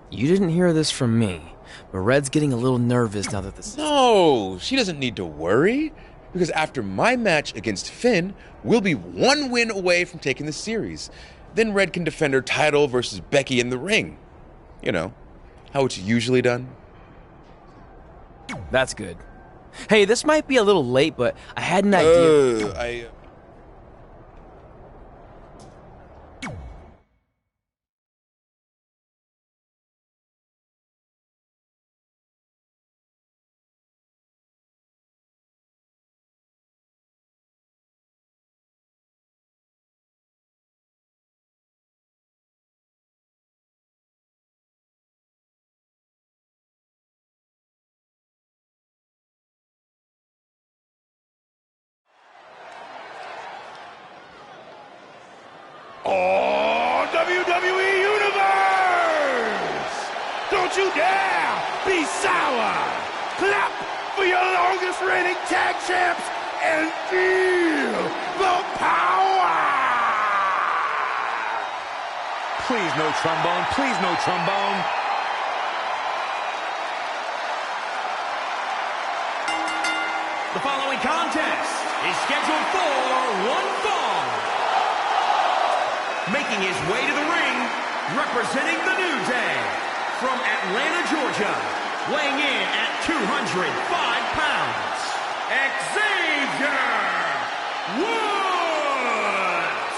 You didn't hear this from me, but Red's getting a little nervous now that this... No, she doesn't need to worry, because after my match against Finn, we'll be 1 win away from taking the series. Then Red can defend her title versus Becky in the ring. You know, how it's usually done. That's good. Hey, this might be a little late, but I had an idea. Oh, WWE Universe! Don't you dare be sour! Clap for your longest reigning tag champs and feel the power! Please no trombone, please no trombone. The following contest is scheduled for one fall. Making his way to the ring, representing the New Day, from Atlanta, Georgia, weighing in at 205 pounds, Xavier Woods!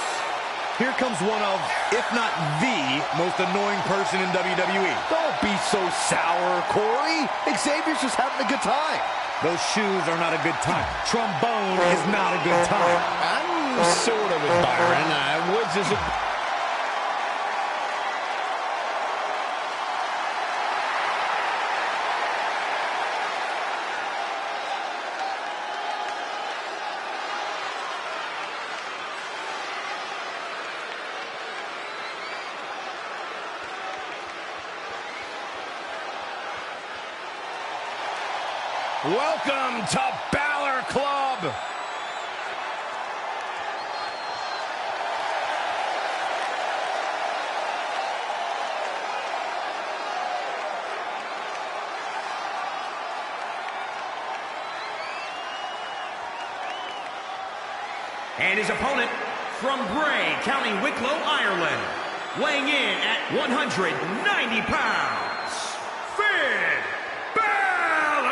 Here comes one of, if not the, most annoying person in WWE. Don't be so sour, Corey. Xavier's just having a good time. Those shoes are not a good time. Trombone is not a good time. I'm sort of admiring. Woods is a... Welcome to Balor Club! And his opponent, from Bray, County Wicklow, Ireland, weighing in at 190 pounds, Finn Balor!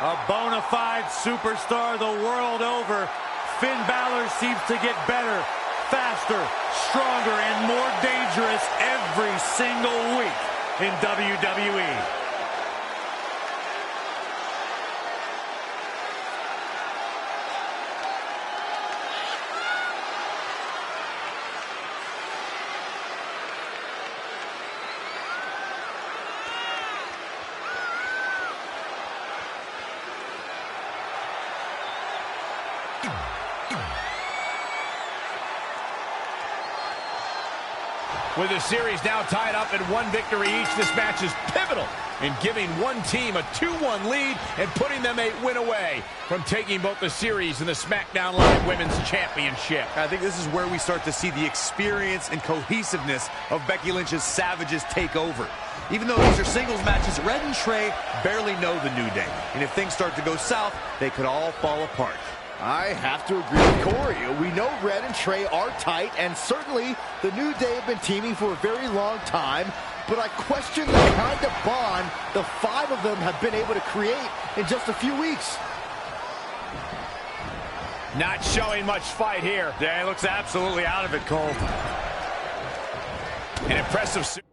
A bona fide superstar the world over, Finn Balor seems to get better, faster, stronger, and more dangerous every single week in WWE. With the series now tied up at 1 victory each, this match is pivotal in giving one team a 2-1 lead and putting them a win away from taking both the series and the SmackDown Live Women's Championship. I think this is where we start to see the experience and cohesiveness of Becky Lynch's Savages take over. Even though these are singles matches, Red and Trey barely know the New Day. And if things start to go south, they could all fall apart. I have to agree with Corey. We know Red and Trey are tight, and certainly the New Day have been teaming for a very long time, but I question the kind of bond the 5 of them have been able to create in just a few weeks. Not showing much fight here. Yeah, he looks absolutely out of it, Cole. An impressive series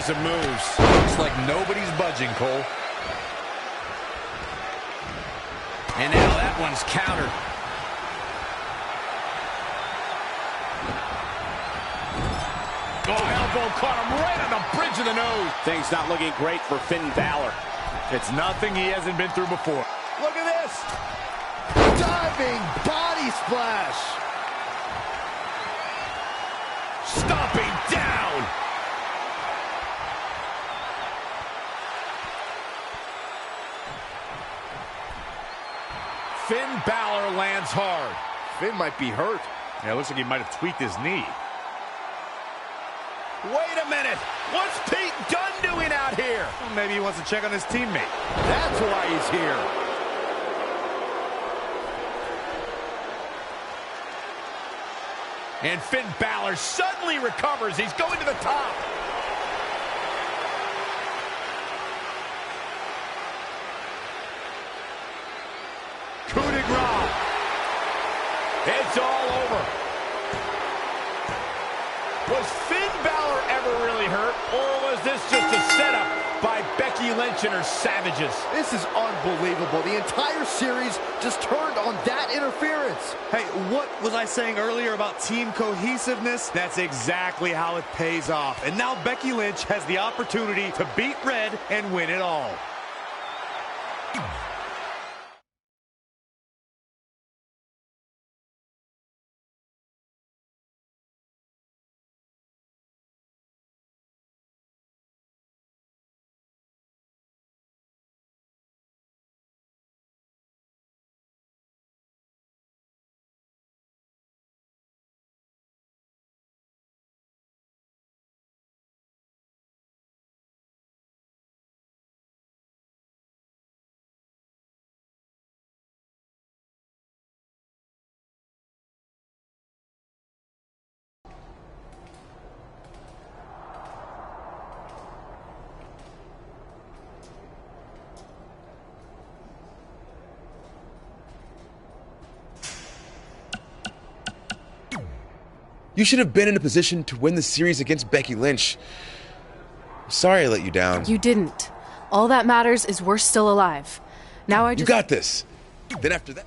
of moves. Looks like nobody's budging, Cole. And now that one's countered. Oh, elbow caught him right on the bridge of the nose. Things not looking great for Finn Balor. It's nothing he hasn't been through before. Look at this. Diving body splash. Stomping down. Finn Balor lands hard. Finn might be hurt. Yeah, it looks like he might have tweaked his knee. Wait a minute. What's Pete Dunne doing out here? Well, maybe he wants to check on his teammate. That's why he's here. And Finn Balor suddenly recovers. He's going to the top. Coup de grace. It's all over. Was Finn Balor ever really hurt, or was this just a setup by Becky Lynch and her savages? This is unbelievable. The entire series just turned on that interference. Hey, what was I saying earlier about team cohesiveness? That's exactly how it pays off. And now Becky Lynch has the opportunity to beat Red and win it all. You should have been in a position to win the series against Becky Lynch. I'm sorry I let you down. You didn't. All that matters is we're still alive. Now I just... You got this. Then after that...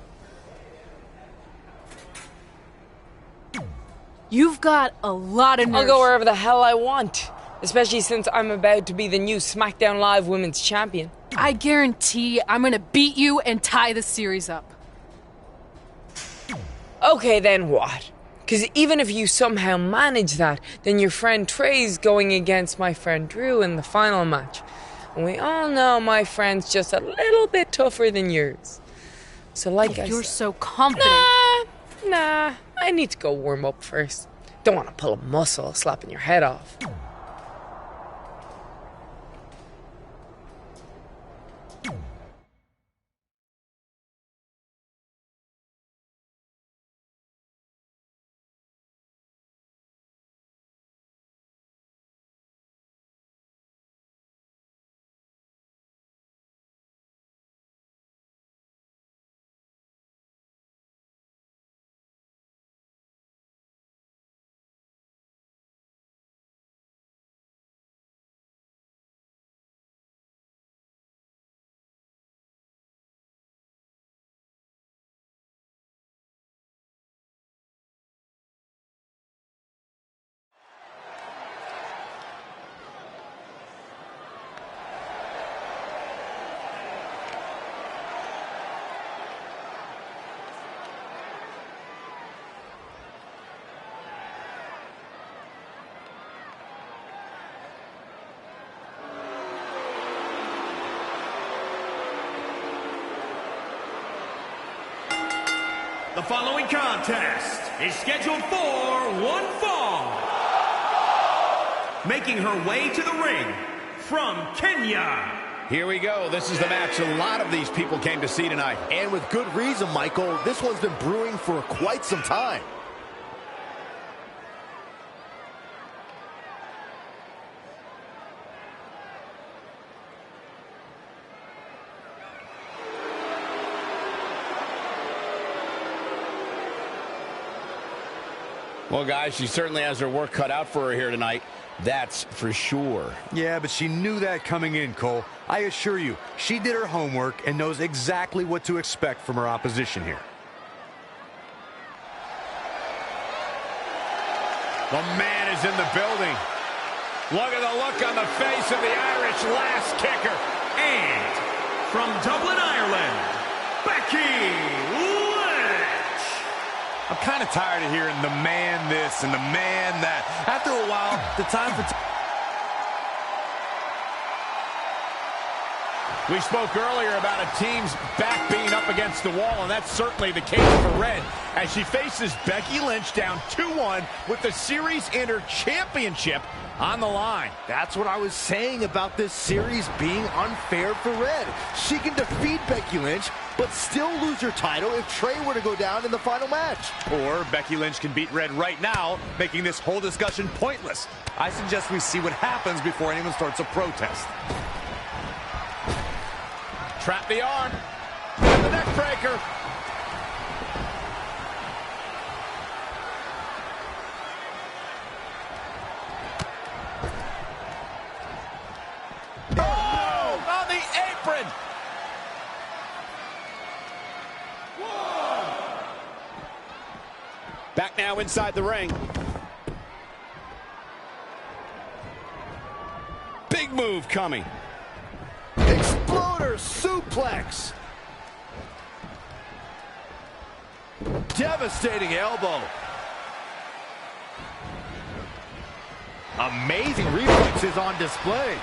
You've got a lot of nerve. I'll go wherever the hell I want, especially since I'm about to be the new SmackDown Live Women's Champion. I guarantee I'm gonna beat you and tie the series up. Okay, then what? Because even if you somehow manage that, then your friend Trey's going against my friend Drew in the final match. And we all know my friend's just a little bit tougher than yours. So like I You're said, so confident. Nah, I need to go warm up first. Don't want to pull a muscle slapping your head off. The following contest is scheduled for one fall. Making her way to the ring from Kenya. Here we go. This is the match a lot of these people came to see tonight. And with good reason, Michael. This one's been brewing for quite some time. Well, guys, she certainly has her work cut out for her here tonight. That's for sure. Yeah, but she knew that coming in, Cole. I assure you, she did her homework and knows exactly what to expect from her opposition here. The man is in the building. Look at the look on the face of the Irish last kicker. And from Dublin, Ireland, Becky Lynch. I'm kind of tired of hearing the man this and the man that. After a while, the time for... We spoke earlier about a team's back being up against the wall, and that's certainly the case for Red as she faces Becky Lynch down 2-1 with the series and her championship on the line. That's what I was saying about this series being unfair for Red. She can defeat Becky Lynch, but still lose her title if Trey were to go down in the final match. Or Becky Lynch can beat Red right now, making this whole discussion pointless. I suggest we see what happens before anyone starts a protest. Trap the arm. And the neck breaker. Oh, on the apron. Back now inside the ring. Big move coming. Exploder suplex. Devastating elbow. Amazing reflexes on display.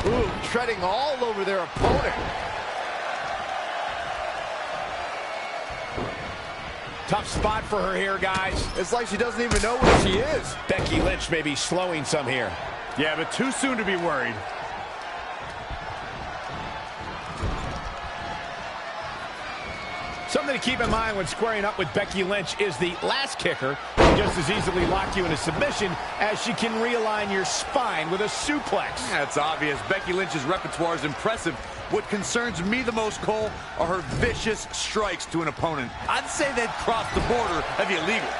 Ooh, treading all over their opponent. Tough spot for her here, guys. It's like she doesn't even know where she is. Becky Lynch may be slowing some here. Yeah, but too soon to be worried. Something to keep in mind when squaring up with Becky Lynch is the last kicker can just as easily lock you into submission as she can realign your spine with a suplex. That's obvious. Becky Lynch's repertoire is impressive. What concerns me the most, Cole, are her vicious strikes to an opponent. I'd say they'd cross the border of illegal.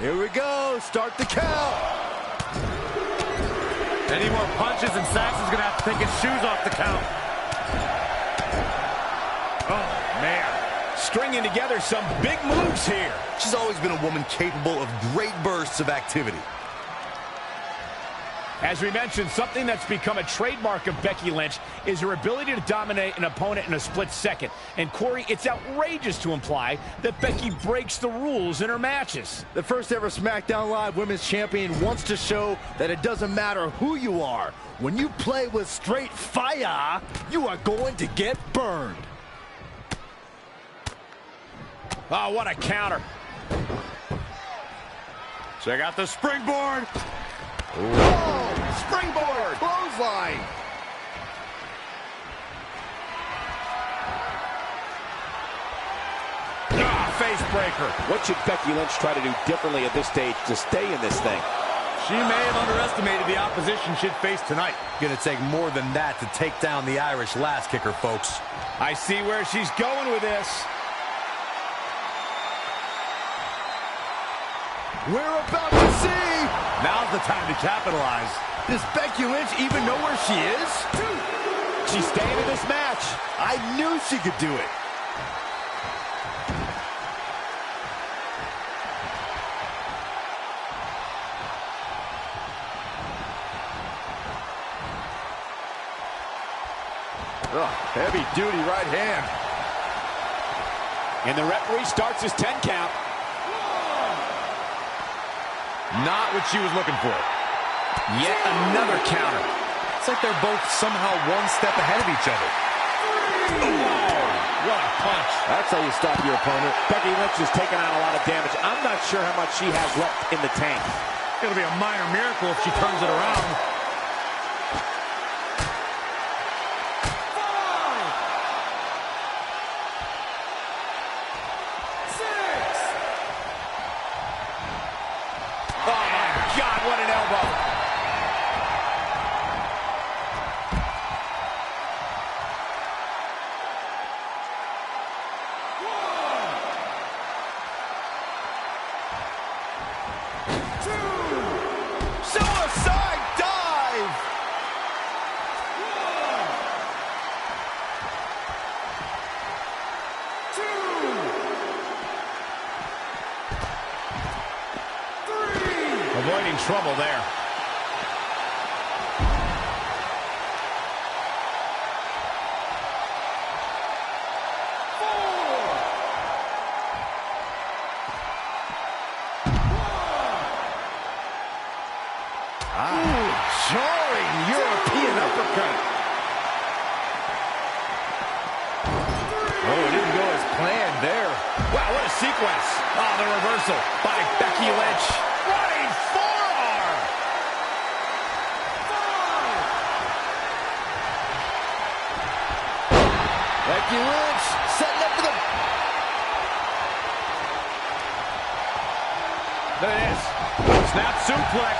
Here we go. Start the count. Any more punches and Saxon's going to have to take his shoes off the count. Oh, man. Stringing together some big moves here. She's always been a woman capable of great bursts of activity. As we mentioned, something that's become a trademark of Becky Lynch is her ability to dominate an opponent in a split second. And Corey, it's outrageous to imply that Becky breaks the rules in her matches. The first ever SmackDown Live Women's Champion wants to show that it doesn't matter who you are. When you play with straight fire, you are going to get burned. Oh, what a counter. Check out the springboard. Whoa! Springboard! Clothesline! Face breaker. What should Becky Lynch try to do differently at this stage to stay in this thing? She may have underestimated the opposition she'd face tonight. Gonna take more than that to take down the Irish last kicker, folks. I see where she's going with this. We're about to see! Now's the time to capitalize. Does Becky Lynch even know where she is? She's staying in this match. I knew she could do it. Heavy duty right hand. And the referee starts his 10 count. Not what she was looking for. Yet another counter. It's like they're both somehow one step ahead of each other. What a punch. That's how you stop your opponent. Becky Lynch has taken on a lot of damage. I'm not sure how much she has left in the tank. It'll be a minor miracle if she turns it around. What an elbow. Suicide dive! Avoiding trouble there. sequence. Oh, the reversal by Becky Lynch. Running forearm. Becky Lynch setting up for the... There it is. Snap suplex.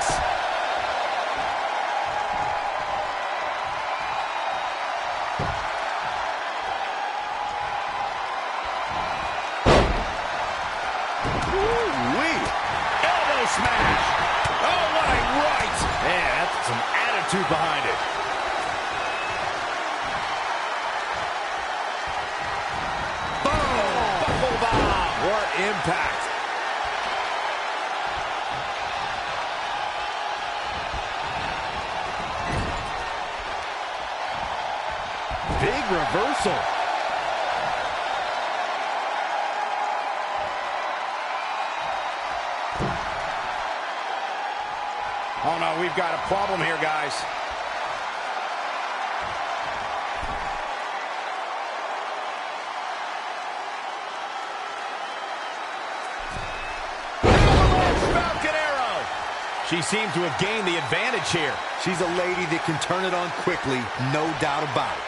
Smash. Oh, what a right. Man, that's some attitude behind it. Boom. Buckle bomb. What impact. Big reversal. Oh, no, we've got a problem here, guys. Falcon Arrow. She seemed to have gained the advantage here. She's a lady that can turn it on quickly, no doubt about it.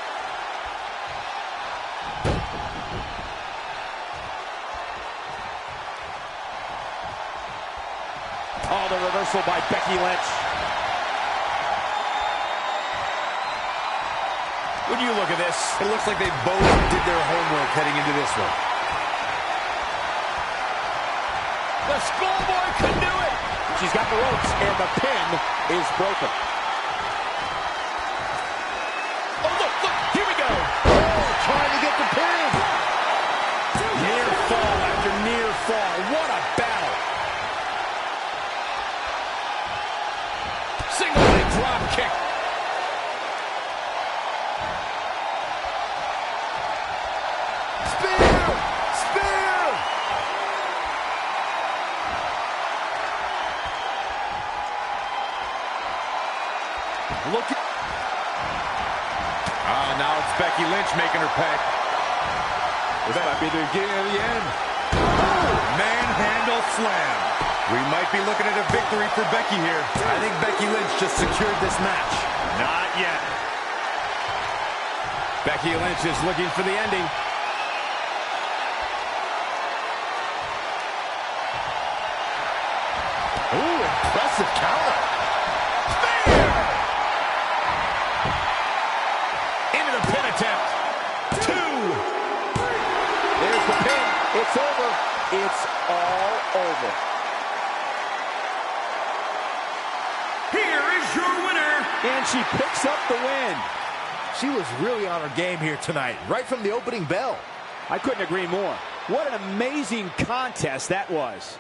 Oh, the reversal by Becky Lynch. When you look at this, it looks like they both did their homework heading into this one. the schoolboy could do it. She's got the ropes, and the pin is broken. Oh, look, here we go. Oh, trying to get the pin. Near fall after near fall. What a battle. Single leg drop kick. Look at... now it's Becky Lynch making her pay. This might be the beginning of the end. Manhandle slam. We might be looking at a victory for Becky here. I think Becky Lynch just secured this match. Not yet. Becky Lynch is looking for the ending. Ooh, impressive counter. Into the pin attempt. 2. There's the pin. It's over. It's all over. Here is your winner. And she picks up the win. She was really on her game here tonight, right from the opening bell. I couldn't agree more. What an amazing contest that was.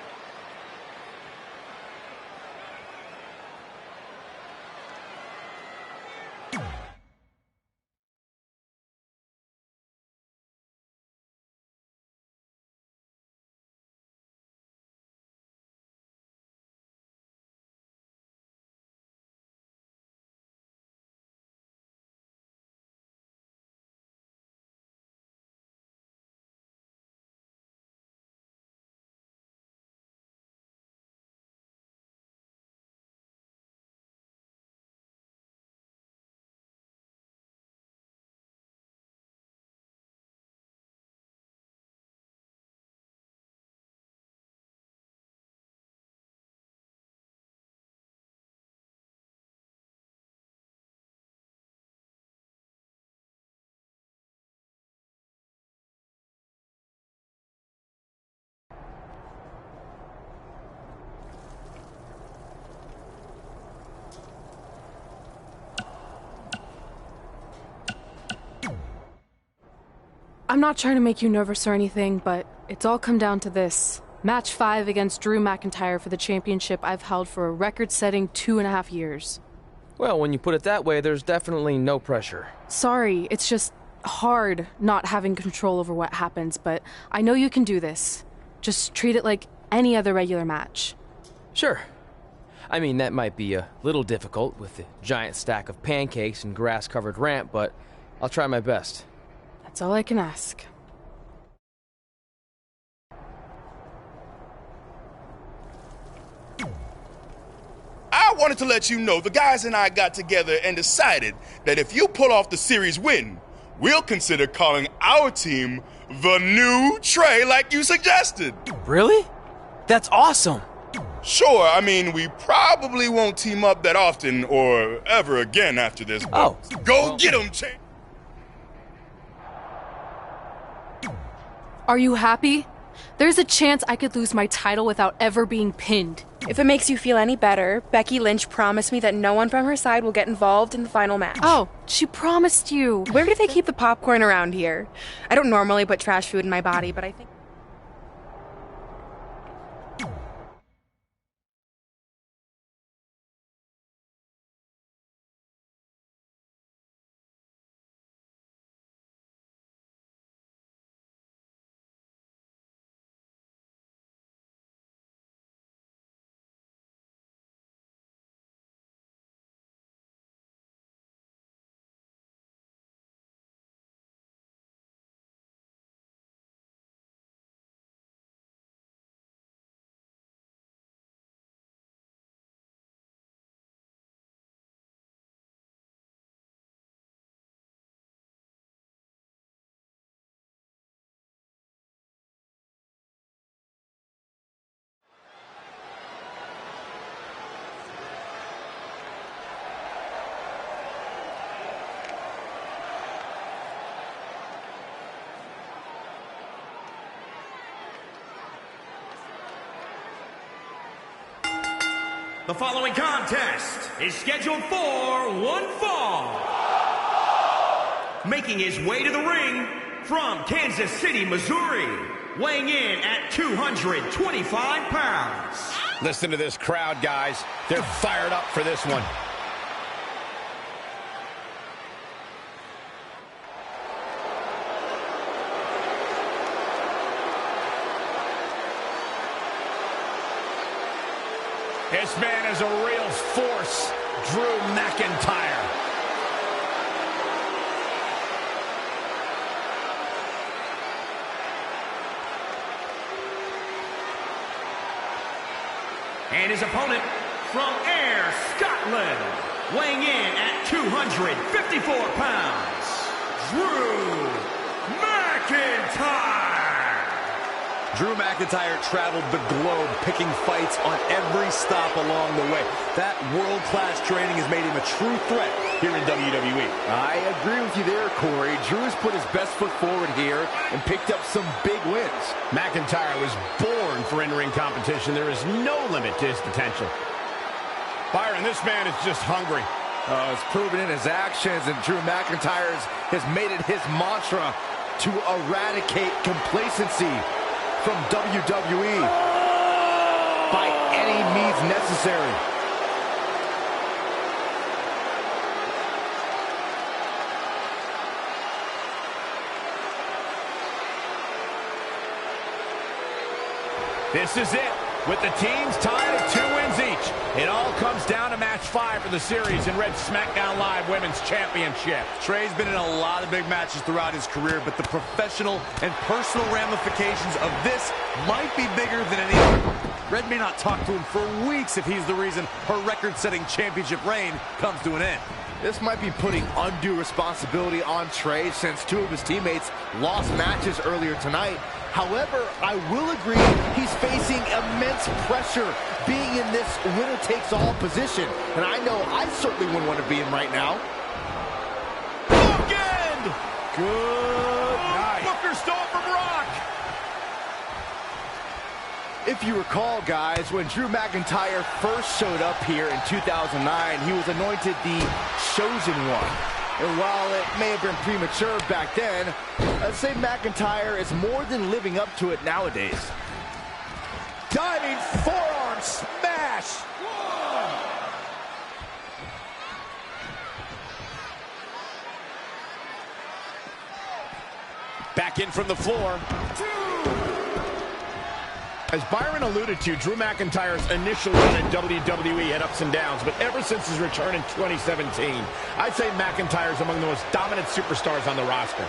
I'm not trying to make you nervous or anything, but it's all come down to this. Match 5 against Drew McIntyre for the championship I've held for a record-setting 2.5 years. Well, when you put it that way, there's definitely no pressure. Sorry, it's just hard not having control over what happens, but I know you can do this. Just treat it like any other regular match. Sure. I mean, that might be a little difficult with the giant stack of pancakes and grass-covered ramp, but I'll try my best. That's all I can ask. wanted to let you know the guys and I got together and decided that if you pull off the series win, we'll consider calling our team the New Trey like you suggested. Really? That's awesome. Sure, I mean, we probably won't team up that often or ever again after this. Oh. Go get him, Trey. Are you happy? There's a chance I could lose my title without ever being pinned. If it makes you feel any better, Becky Lynch promised me that no one from her side will get involved in the final match. Oh, she promised you. Where do they keep the popcorn around here? I don't normally put trash food in my body, but I think... The following contest is scheduled for one fall. Making his way to the ring from Kansas City, Missouri, weighing in at 225 pounds. Listen to this crowd, guys. They're fired up for this one. This man is a real force, Drew McIntyre. And his opponent from Ayr, Scotland, weighing in at 254 pounds, Drew McIntyre. Drew McIntyre traveled the globe, picking fights on every stop along the way. That world-class training has made him a true threat here in WWE. I agree with you there, Corey. Drew has put his best foot forward here and picked up some big wins. McIntyre was born for in-ring competition. There is no limit to his potential. Byron, this man is just hungry. It's proven in his actions, and Drew McIntyre has made it his mantra to eradicate complacency from WWE by any means necessary. This is it, with the teams tied at 2 wins each. It all comes down to match 5 for the series in Red SmackDown Live Women's Championship. Trey's been in a lot of big matches throughout his career, but the professional and personal ramifications of this might be bigger than any other. Red may not talk to him for weeks if he's the reason her record-setting championship reign comes to an end. This might be putting undue responsibility on Trey since 2 of his teammates lost matches earlier tonight. However, I will agree he's facing immense pressure being in this winner-takes-all position. And I know I certainly wouldn't want to be in right now. Again! Good night. Booker stole from Rock! If you recall, guys, when Drew McIntyre first showed up here in 2009, he was anointed the Chosen One. And while it may have been premature back then, I'd say McIntyre is more than living up to it nowadays. Diving forearm smash! Back in from the floor. As Byron alluded to, Drew McIntyre's initial run in WWE had ups and downs, but ever since his return in 2017, I'd say McIntyre's among the most dominant superstars on the roster.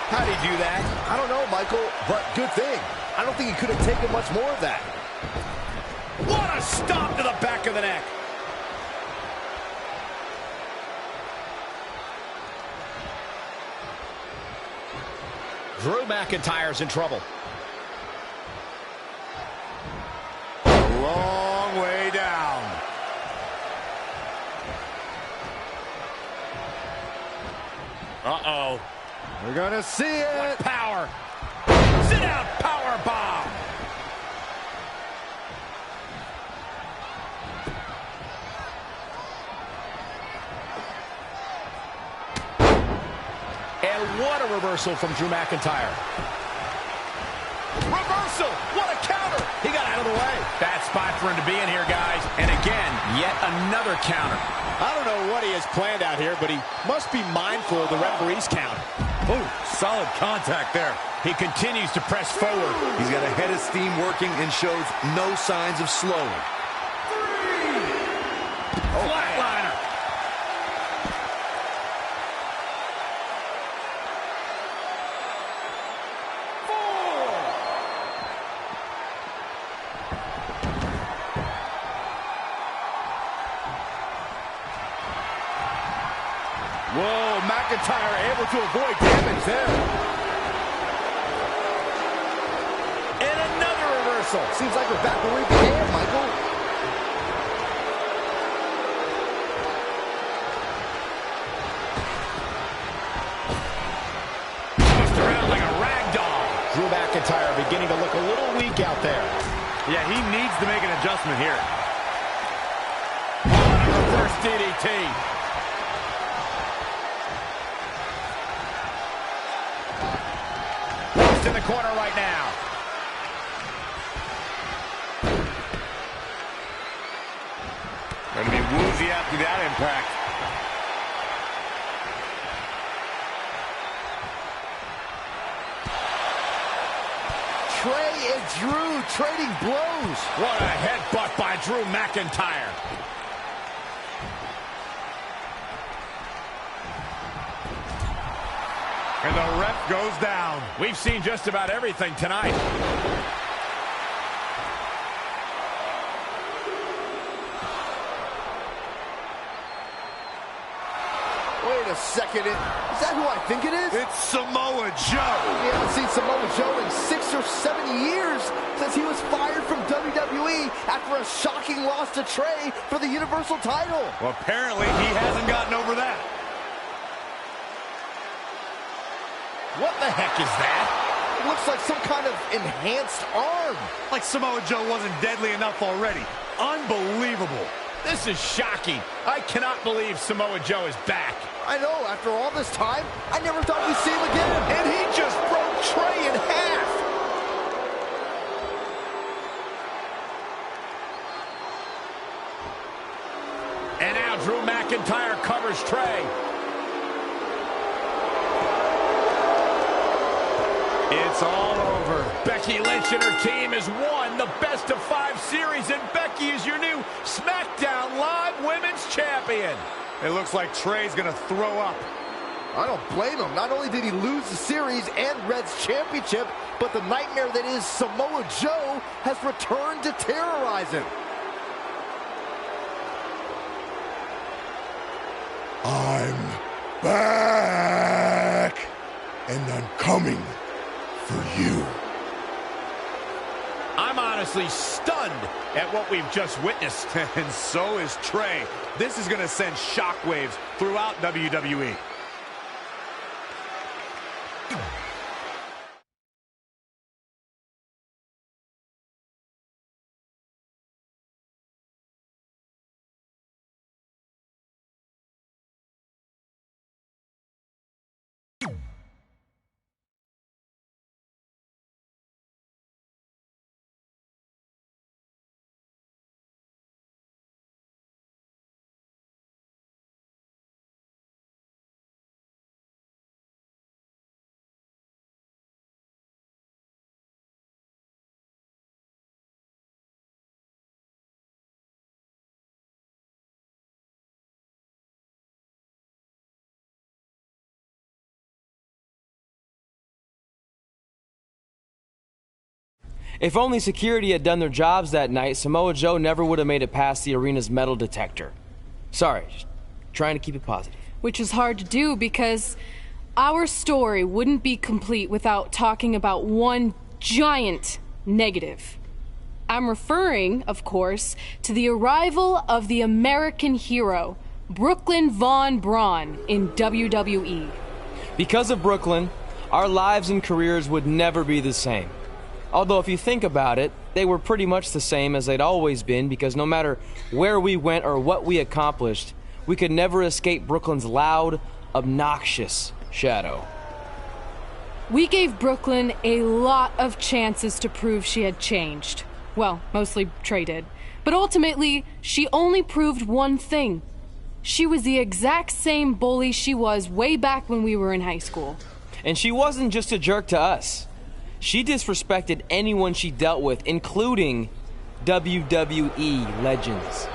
How'd he do that? I don't know, Michael, but good thing. I don't think he could have taken much more of that. What a stomp to the back of the neck. Drew McIntyre's in trouble. Long way down. Uh-oh. We're gonna see it. What power. Sit down power bomb. And what a reversal from Drew McIntyre. Reversal! What a counter! He got out of the way. Bad spot for him to be in here, guys. And again, yet another counter. I don't know what he has planned out here, but he must be mindful of the referee's count. Oh, solid contact there. He continues to press forward. He's got a head of steam working and shows no signs of slowing. Flatliner. Whoa, McIntyre able to avoid damage there. And another reversal. Seems like we're back where we began, Michael. Tossed around like a rag doll. Drew McIntyre beginning to look a little weak out there. Yeah, he needs to make an adjustment here. On a reverse DDT. In the corner right now. Going to be woozy after that impact. Trey and Drew trading blows. What a headbutt by Drew McIntyre. And the ref goes down. We've seen just about everything tonight. Wait a second. Is that who I think it is? It's Samoa Joe. We haven't seen Samoa Joe in 6 or 7 years since he was fired from WWE after a shocking loss to Trey for the Universal title. Well, apparently he hasn't gotten over that. What the heck is that? It looks like some kind of enhanced arm. Like Samoa Joe wasn't deadly enough already. Unbelievable. This is shocking. I cannot believe Samoa Joe is back. I know, after all this time, I never thought we'd see him again. And he just broke Trey in half. And now Drew McIntyre covers Trey. It's all over. Becky Lynch and her team has won the Best of 5 series, and Becky is your new SmackDown Live Women's Champion. It looks like Trey's going to throw up. I don't blame him. Not only did he lose the series and Red's championship, but the nightmare that is Samoa Joe has returned to terrorize him. I'm back, and I'm coming for you. I'm honestly stunned at what we've just witnessed. And so is Trey. This is going to send shockwaves throughout WWE. If only security had done their jobs that night, Samoa Joe never would have made it past the arena's metal detector. Sorry, just trying to keep it positive. Which is hard to do because our story wouldn't be complete without talking about one giant negative. I'm referring, of course, to the arrival of the American hero, Brooklyn Von Braun, in WWE. Because of Brooklyn, our lives and careers would never be the same. Although if you think about it, they were pretty much the same as they'd always been, because no matter where we went or what we accomplished, we could never escape Brooklyn's loud, obnoxious shadow. We gave Brooklyn a lot of chances to prove she had changed. Well, mostly Trey did. But ultimately, she only proved one thing. She was the exact same bully she was way back when we were in high school. And she wasn't just a jerk to us. She disrespected anyone she dealt with, including WWE legends.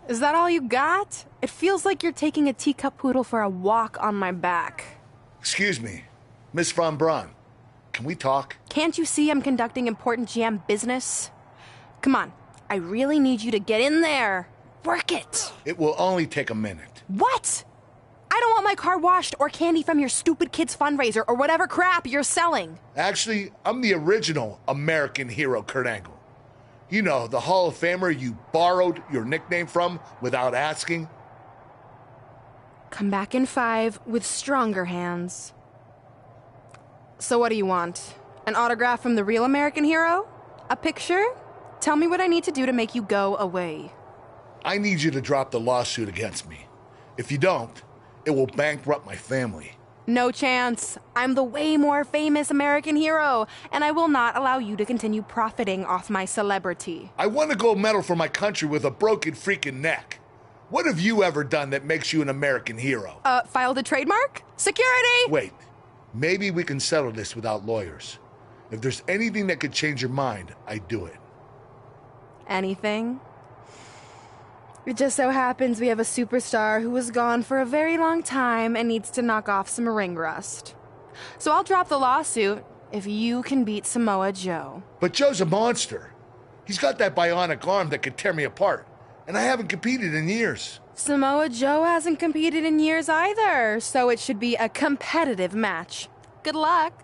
Is that all you got? It feels like you're taking a teacup poodle for a walk on my back. Excuse me, Miss Von Braun. Can we talk? Can't you see I'm conducting important GM business? Come on, I really need you to get in there. Work it. It will only take a minute. What? I don't want my car washed or candy from your stupid kids fundraiser or whatever crap you're selling. Actually, I'm the original American hero, Kurt Angle. You know, the Hall of Famer you borrowed your nickname from without asking. Come back in 5 with stronger hands. So what do you want? An autograph from the real American hero? A picture? Tell me what I need to do to make you go away. I need you to drop the lawsuit against me. If you don't, it will bankrupt my family. No chance. I'm the way more famous American hero, and I will not allow you to continue profiting off my celebrity. I won a gold medal for my country with a broken freaking neck. What have you ever done that makes you an American hero? Filed a trademark? Security! Wait, maybe we can settle this without lawyers. If there's anything that could change your mind, I'd do it. Anything? It just so happens we have a superstar who was gone for a very long time and needs to knock off some ring rust. So I'll drop the lawsuit if you can beat Samoa Joe. But Joe's a monster. He's got that bionic arm that could tear me apart, and I haven't competed in years. Samoa Joe hasn't competed in years either, so it should be a competitive match. Good luck.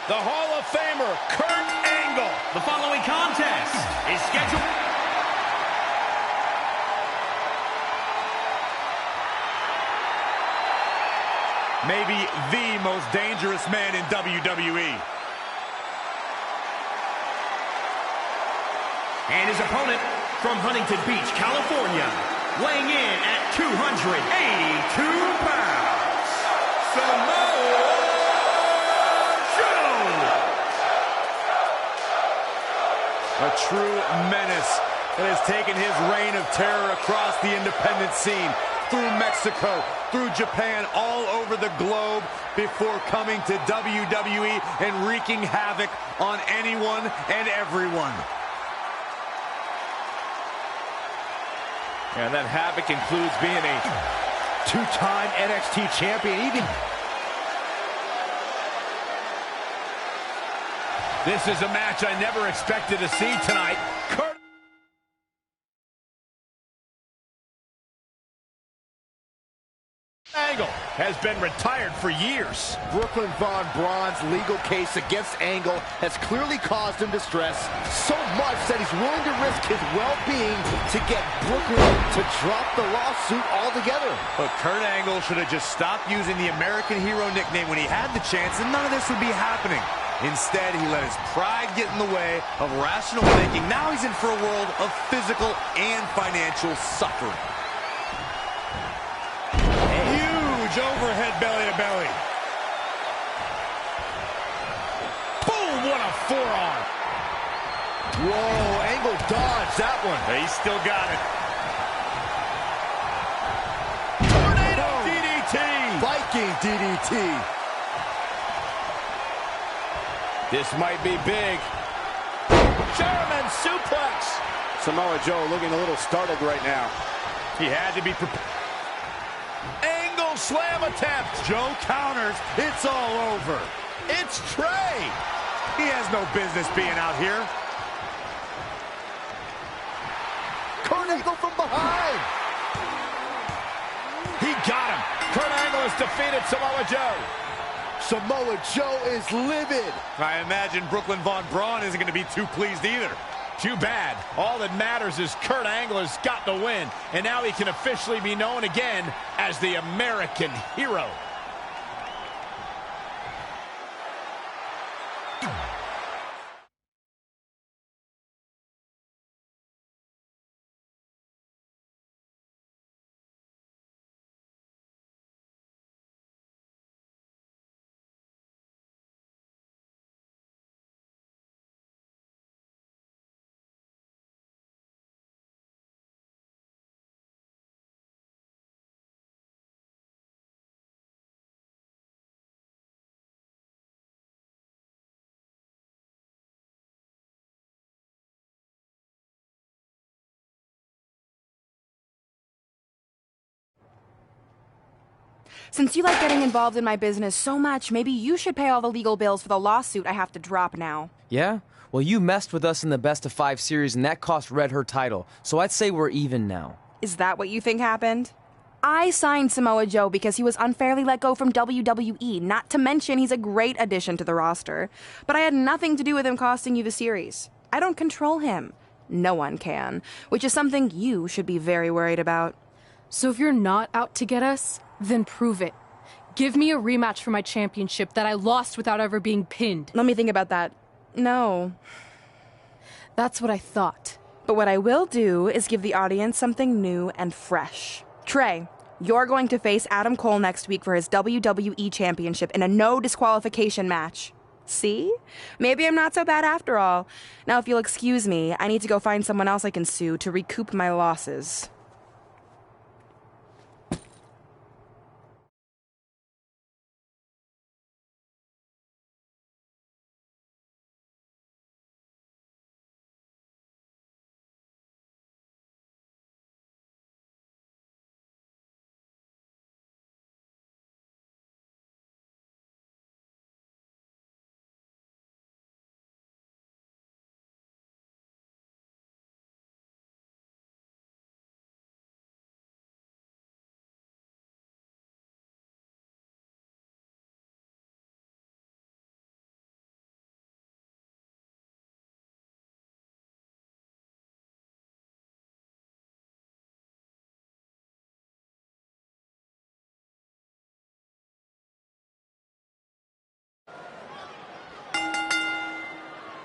The Hall of Famer, Kurt Angle. The following contest is scheduled... Maybe the most dangerous man in WWE. And his opponent from Huntington Beach, California, weighing in at 282 pounds, Samoa Joe! A true menace that has taken his reign of terror across the independent scene, through Mexico, through Japan, all over the globe, before coming to WWE and wreaking havoc on anyone and everyone. And that havoc includes being a two-time NXT champion, even This is a match I never expected to see tonight. Kurt Angle has been retired for years. Brooklyn Von Braun's legal case against Angle has clearly caused him distress, so much that he's willing to risk his well-being to get Brooklyn to drop the lawsuit altogether. But Kurt Angle should have just stopped using the American Hero nickname when he had the chance, and none of this would be happening. Instead, he let his pride get in the way of rational thinking. Now he's in for a world of physical and financial suffering. Overhead belly to belly. Boom, what a forearm. Whoa, Angle dodged that one. He's still got it. Tornado DDT. Viking DDT. This might be big. German suplex. Samoa Joe looking a little startled right now. He had to be prepared. Slam attempt. Joe counters. It's all over. It's Trey. He has no business being out here. Kurt Angle from behind. He got him. Kurt Angle has defeated Samoa Joe. Samoa Joe is livid. I imagine Brooklyn Von Braun isn't going to be too pleased either. Too bad. All that matters is Kurt Angle has got the win, and now he can officially be known again as the American Hero. Since you like getting involved in my business so much, maybe you should pay all the legal bills for the lawsuit I have to drop now. Yeah? Well, you messed with us in the Best of 5 series, and that cost Red her title. So I'd say we're even now. Is that what you think happened? I signed Samoa Joe because he was unfairly let go from WWE, not to mention he's a great addition to the roster. But I had nothing to do with him costing you the series. I don't control him. No one can, which is something you should be very worried about. So if you're not out to get us, then prove it. Give me a rematch for my championship that I lost without ever being pinned. Let me think about that. No. That's what I thought. But what I will do is give the audience something new and fresh. Trey, you're going to face Adam Cole next week for his WWE Championship in a no disqualification match. See? Maybe I'm not so bad after all. Now, if you'll excuse me, I need to go find someone else I can sue to recoup my losses.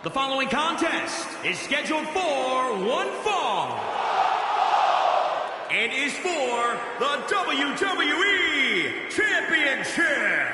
The following contest is scheduled for one fall and is for the WWE Championship.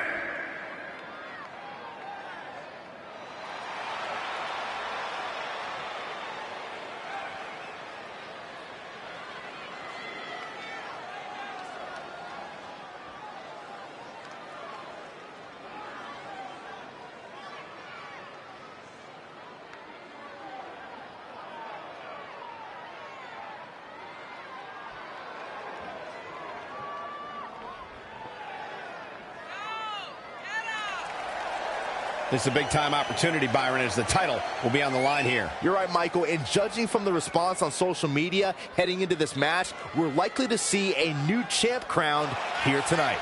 This is a big-time opportunity, Byron, as the title will be on the line here. You're right, Michael, and judging from the response on social media heading into this match, we're likely to see a new champ crowned here tonight.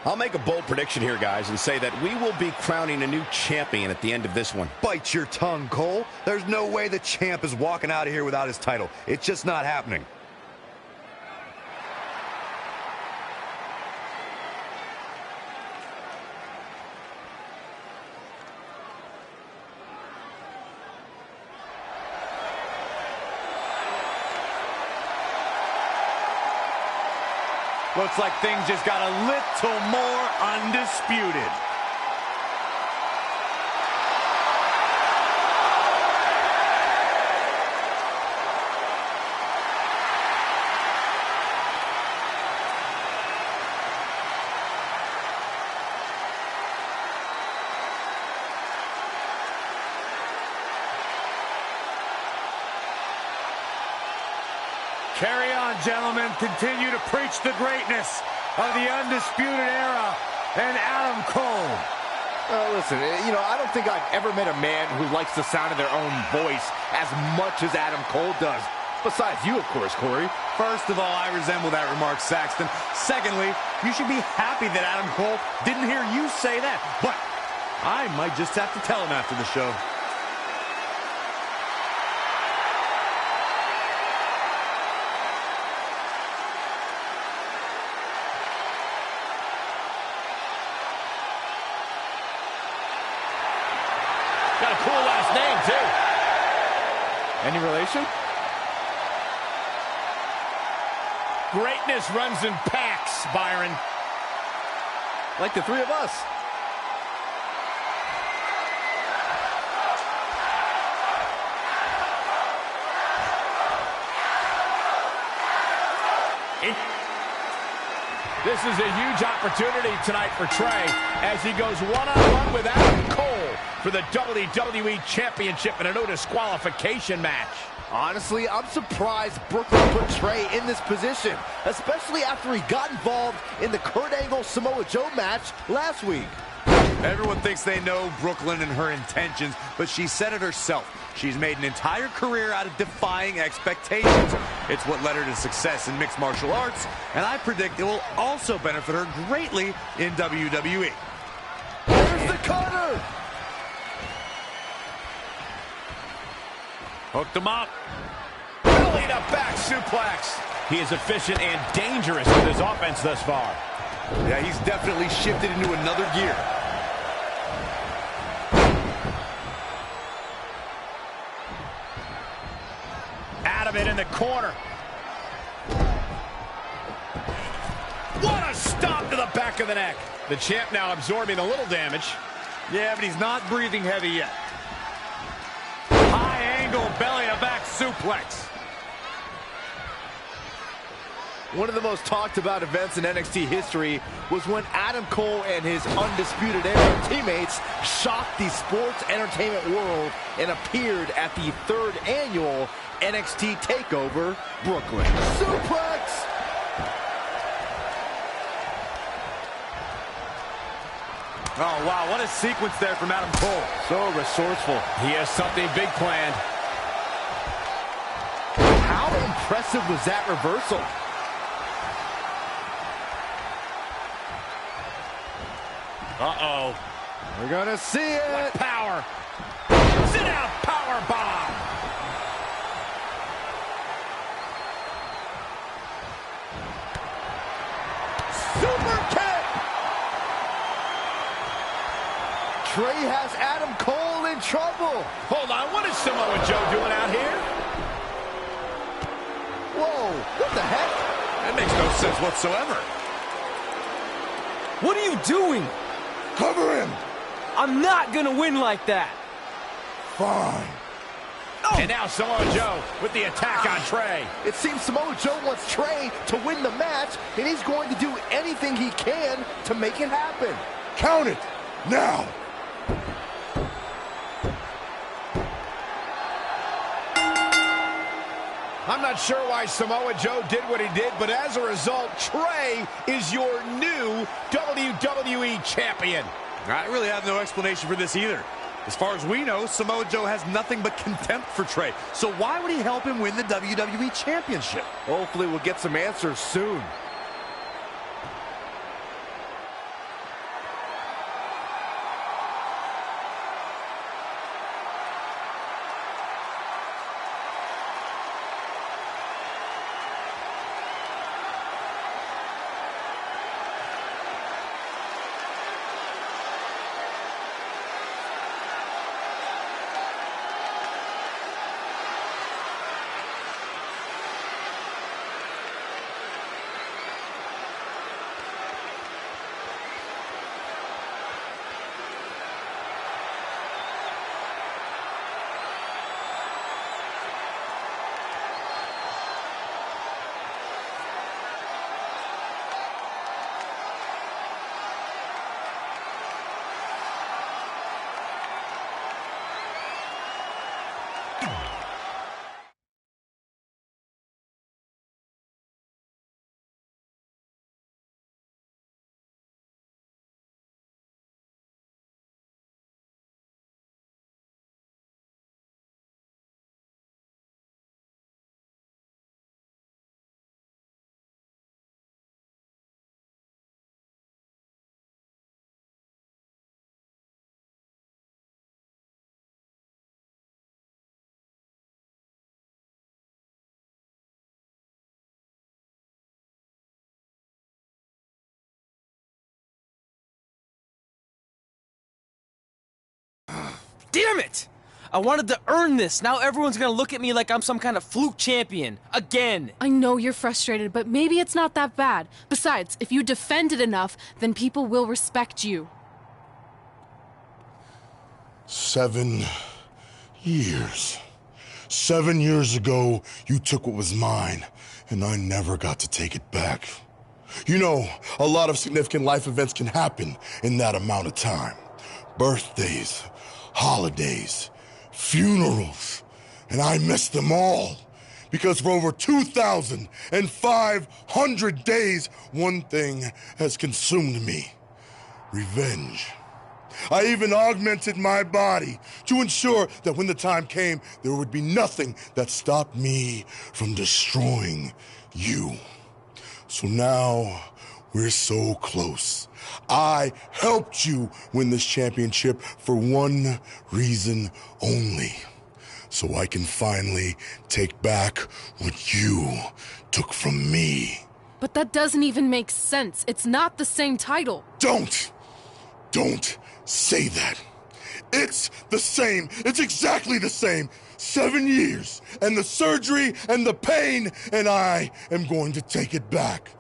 I'll make a bold prediction here, guys, and say that we will be crowning a new champion at the end of this one. Bite your tongue, Cole. There's no way the champ is walking out of here without his title. It's just not happening. Looks like things just got a little more undisputed. Carry on, gentlemen. Continue to preach the greatness of the Undisputed Era and Adam Cole. Listen, I don't think I've ever met a man who likes the sound of their own voice as much as Adam Cole does. Besides you, of course, Corey. First of all, I resemble that remark, Saxton. Secondly, you should be happy that Adam Cole didn't hear you say that. But I might just have to tell him after the show. Got a cool last name, too. Any relation? Greatness runs in packs, Byron. Like the three of us. This is a huge opportunity tonight for Trey as he goes one-on-one with Adam Cole for the WWE Championship in a no disqualification match. Honestly, I'm surprised Brooklyn put Trey in this position, especially after he got involved in the Kurt Angle Samoa Joe match last week. Everyone thinks they know Brooklyn and her intentions, but she said it herself. She's made an entire career out of defying expectations. It's what led her to success in mixed martial arts, and I predict it will also benefit her greatly in WWE. There's the cutter! Hooked him up. Belly to back suplex. He is efficient and dangerous with his offense thus far. Yeah, he's definitely shifted into another gear. Out of it in the corner. What a stomp to the back of the neck. The champ now absorbing a little damage. Yeah, but he's not breathing heavy yet. High angle belly to back suplex. One of the most talked about events in NXT history was when Adam Cole and his Undisputed Era teammates shocked the sports entertainment world and appeared at the 3rd annual NXT TakeOver Brooklyn. Suplex! Oh, wow, what a sequence there from Adam Cole. So resourceful. He has something big planned. How impressive was that reversal? Uh-oh. We're gonna see it. What power. Sit out power bomb. Super kick. Trey has Adam Cole in trouble. Hold on, what is Samoa Joe doing out here? Whoa, what the heck? That makes no sense whatsoever. What are you doing? Cover him. I'm not gonna win like that. Fine. Oh. And now Samoa Joe with the attack on Trey. It seems Samoa Joe wants Trey to win the match, and he's going to do anything he can to make it happen. Count it. Now. I'm not sure why Samoa Joe did what he did, but as a result, Trey is your new WWE Champion. I really have no explanation for this either. As far as we know, Samoa Joe has nothing but contempt for Trey. So why would he help him win the WWE Championship? Hopefully we'll get some answers soon. Damn it! I wanted to earn this. Now everyone's gonna look at me like I'm some kind of fluke champion. Again. I know you're frustrated, but maybe it's not that bad. Besides, if you defend it enough, then people will respect you. 7 years. 7 years ago, you took what was mine, and I never got to take it back. You know, a lot of significant life events can happen in that amount of time. Birthdays, holidays, funerals, and I missed them all. Because for over 2,500 days, one thing has consumed me: revenge. I even augmented my body to ensure that when the time came, there would be nothing that stopped me from destroying you. So now, we're so close. I helped you win this championship for one reason only: so I can finally take back what you took from me. But that doesn't even make sense. It's not the same title. Don't say that. It's the same. It's exactly the same. 7 years, and the surgery, and the pain, and I am going to take it back.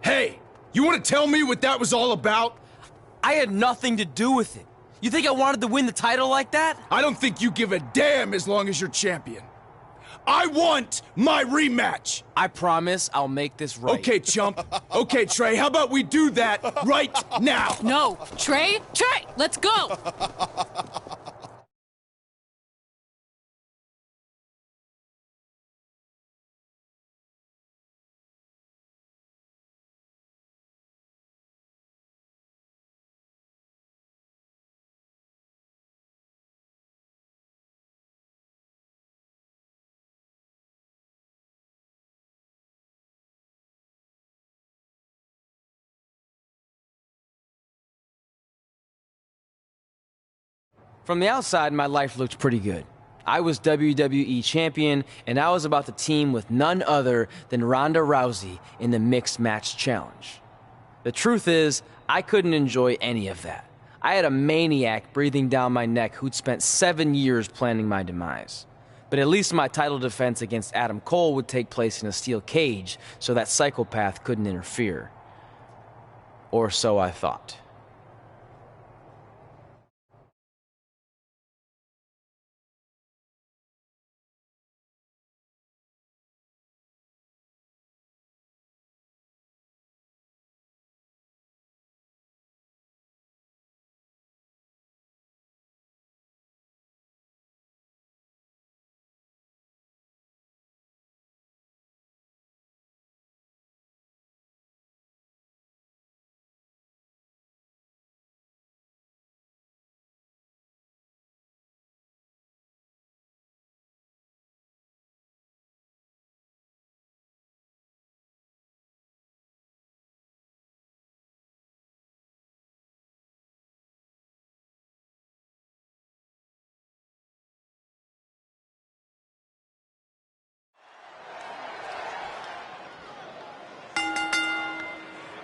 Hey, you want to tell me what that was all about? I had nothing to do with it. You think I wanted to win the title like that? I don't think you give a damn as long as you're champion. I want my rematch. I promise I'll make this right. Okay, chump. Okay, Trey, how about we do that right now? No, Trey, let's go. From the outside, my life looked pretty good. I was WWE Champion, and I was about to team with none other than Ronda Rousey in the Mixed Match Challenge. The truth is, I couldn't enjoy any of that. I had a maniac breathing down my neck who'd spent 7 years planning my demise. But at least my title defense against Adam Cole would take place in a steel cage, so that psychopath couldn't interfere. Or so I thought.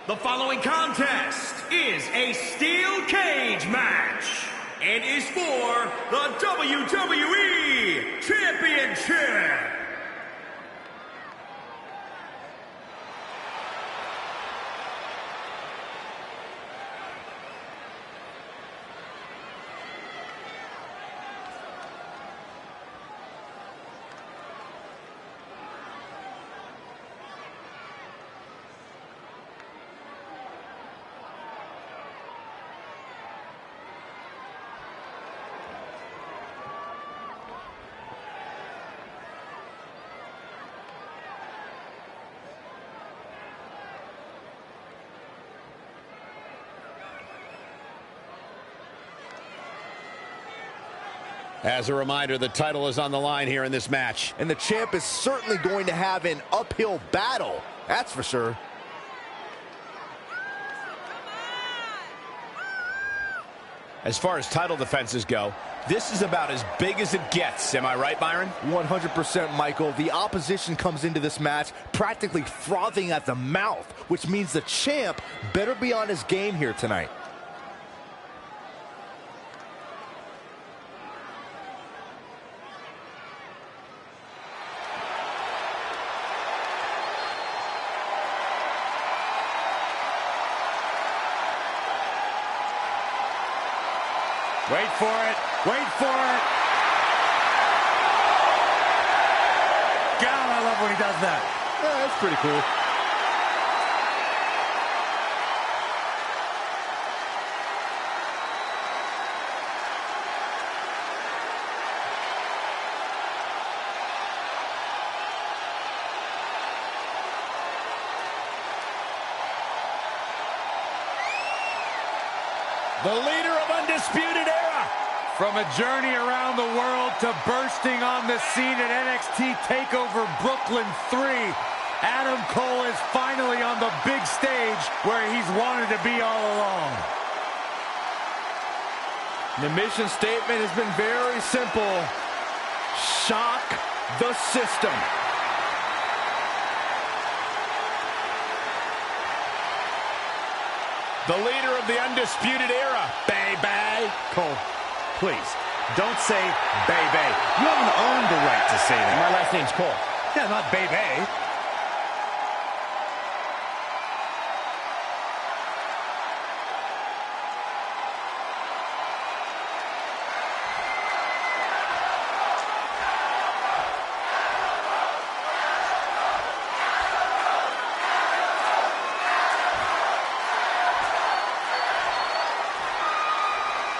The following contest is a steel cage match and is for the WWE Championship. As a reminder, the title is on the line here in this match. And the champ is certainly going to have an uphill battle, that's for sure. As far as title defenses go, this is about as big as it gets. Am I right, Byron? 100%, Michael. The opposition comes into this match practically frothing at the mouth, which means the champ better be on his game here tonight. Wait for it. Wait for it. God, I love when he does that. Yeah, that's pretty cool. The leader of Undisputed Era. From a journey around the world to bursting on the scene at NXT TakeOver Brooklyn 3, Adam Cole is finally on the big stage where he's wanted to be all along. The mission statement has been very simple. Shock the system. The leader of the Undisputed Era, baby. Cole, please, don't say baby. You haven't earned the right to say that. My last name's Cole. Yeah, not baby.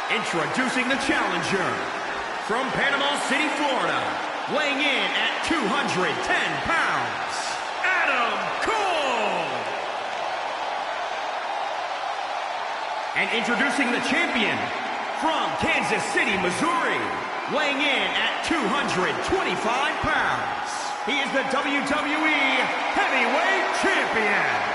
Introducing the challenger from Panama City, Florida, weighing in at 210 pounds, Adam Cole. And introducing the champion from Kansas City, Missouri, weighing in at 225 pounds. He is the WWE Heavyweight Champion.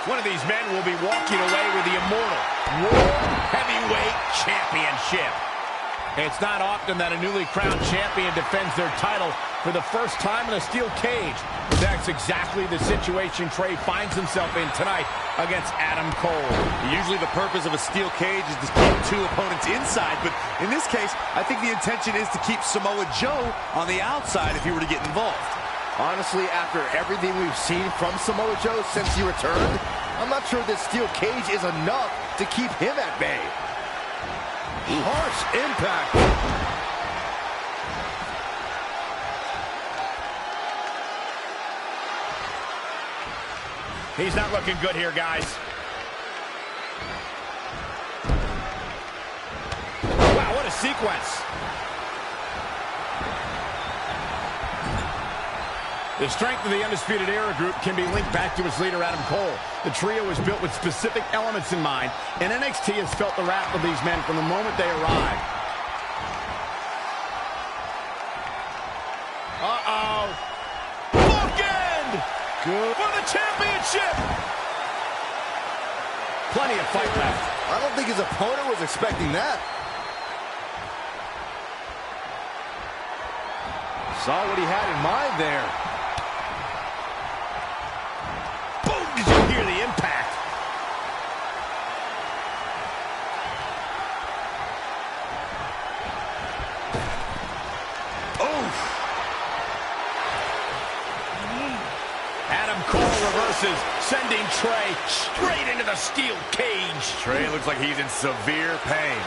One of these men will be walking away with the immortal World Heavyweight Championship. It's not often that a newly crowned champion defends their title for the first time in a steel cage. That's exactly the situation Trey finds himself in tonight against Adam Cole. Usually the purpose of a steel cage is to keep two opponents inside, but in this case, I think the intention is to keep Samoa Joe on the outside if he were to get involved. Honestly, after everything we've seen from Samoa Joe since he returned, I'm not sure this steel cage is enough to keep him at bay. Harsh impact. He's not looking good here, guys. Wow, what a sequence. The strength of the Undisputed Era group can be linked back to its leader, Adam Cole. The trio is built with specific elements in mind, and NXT has felt the wrath of these men from the moment they arrived. Uh-oh. Bookend! Good for the championship! Plenty of fight left. I don't think his opponent was expecting that. Saw what he had in mind there. Boom! Did you hear the impact? Reverses, sending Trey straight into the steel cage. Trey looks like he's in severe pain.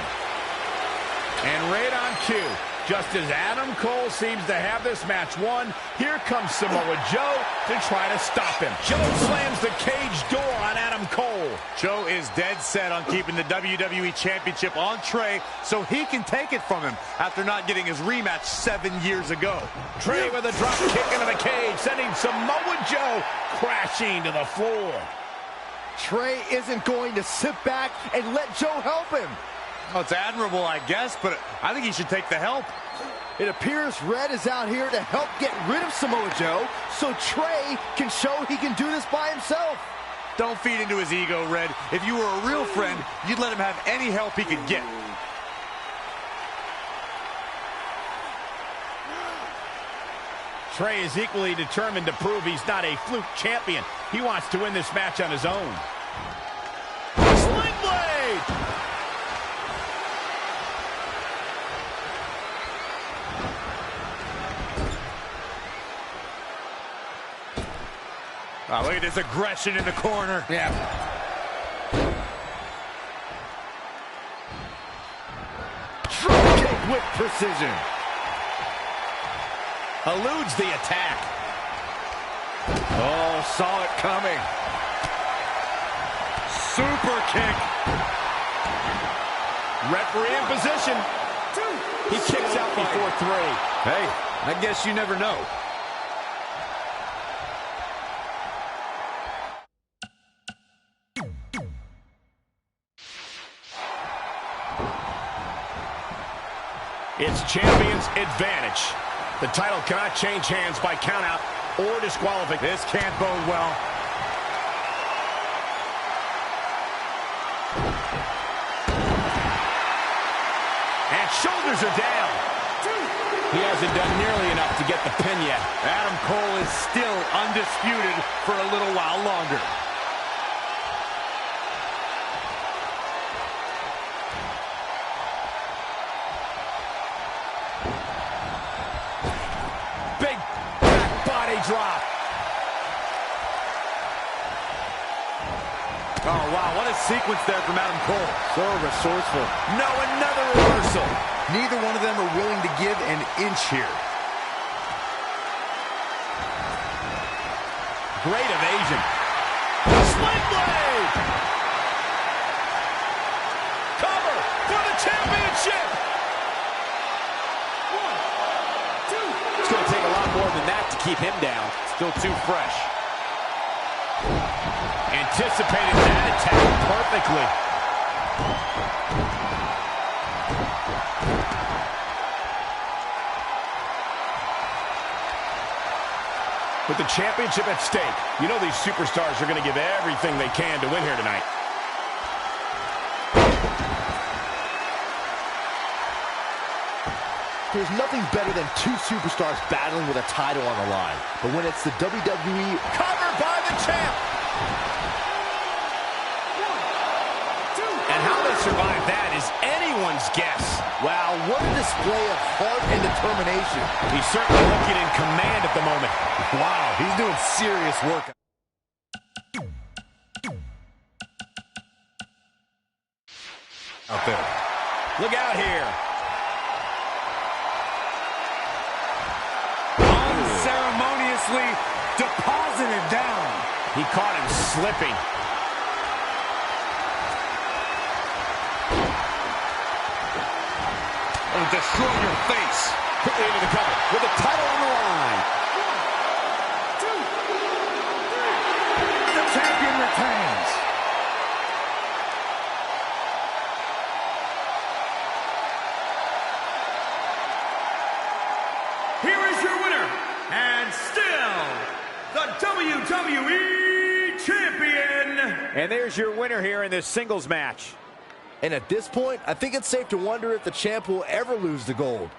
And right on cue, just as Adam Cole seems to have this match won, here comes Samoa Joe to try to stop him. Joe slams the cage door on Adam Cole. Joe is dead set on keeping the WWE Championship on Trey so he can take it from him after not getting his rematch 7 years ago. Trey with a drop kick into the cage, sending Samoa Joe crashing to the floor. Trey isn't going to sit back and let Joe help him. Well, it's admirable, I guess, but I think he should take the help. It appears Red is out here to help get rid of Samoa Joe so Trey can show he can do this by himself. Don't feed into his ego, Red. If you were a real friend, you'd let him have any help he could get. Trey is equally determined to prove he's not a fluke champion. He wants to win this match on his own. Sling blade! Oh, look at this aggression in the corner. Yeah. Drop kick with precision. Eludes the attack. Oh, saw it coming. Super kick. Referee in position. He kicks out before 3. Hey, I guess you never know. It's champion's advantage. The title cannot change hands by countout or disqualification. This can't bode well. And shoulders are down. He hasn't done nearly enough to get the pin yet. Adam Cole is still undisputed for a little while longer. Big back body drop. Oh, wow, what a sequence there from Adam Cole. So resourceful. No, another reversal. Neither one of them are willing to give an inch here. Great evasion. Sling blade! Cover for the championship! 1, 2. It's going to take a lot more than that to keep him down. Still too fresh. Anticipated that attack perfectly. With the championship at stake, you know these superstars are going to give everything they can to win here tonight. There's nothing better than two superstars battling with a title on the line. But when it's the WWE... Covered by the champ! And how they survive that is anyone's guess. Wow, what a display of heart and determination. He's certainly looking in command at the moment. Wow, he's doing serious work. Out there. Look out here. Unceremoniously deposited down. He caught him slipping. Oh, destroy your face. Quickly into the cover with the title on the line. 1, 2, 3. The champion retains. Here is your winner, and still the WWE Champion. And there's your winner here in this singles match. And at this point, I think it's safe to wonder if the champ will ever lose the gold.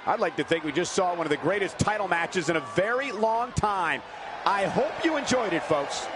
I'd like to think we just saw one of the greatest title matches in a very long time. I hope you enjoyed it, folks.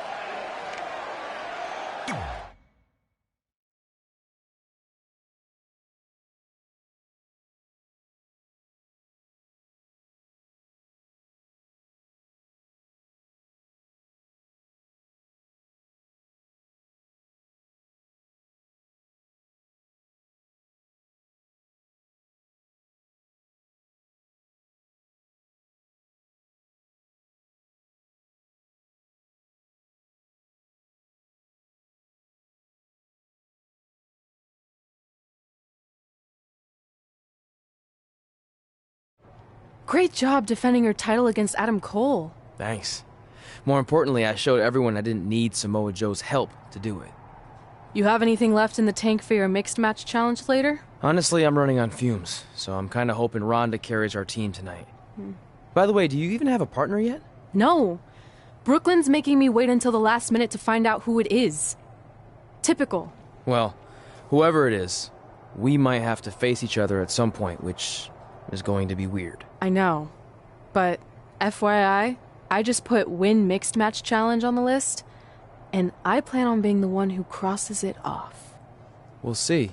Great job defending your title against Adam Cole. Thanks. More importantly, I showed everyone I didn't need Samoa Joe's help to do it. You have anything left in the tank for your mixed match challenge later? Honestly, I'm running on fumes, so I'm kind of hoping Rhonda carries our team tonight. By the way, do you even have a partner yet? No. Brooklyn's making me wait until the last minute to find out who it is. Typical. Well, whoever it is, we might have to face each other at some point, which is going to be weird. I know. But FYI, I just put win mixed match challenge on the list, and I plan on being the one who crosses it off. We'll see.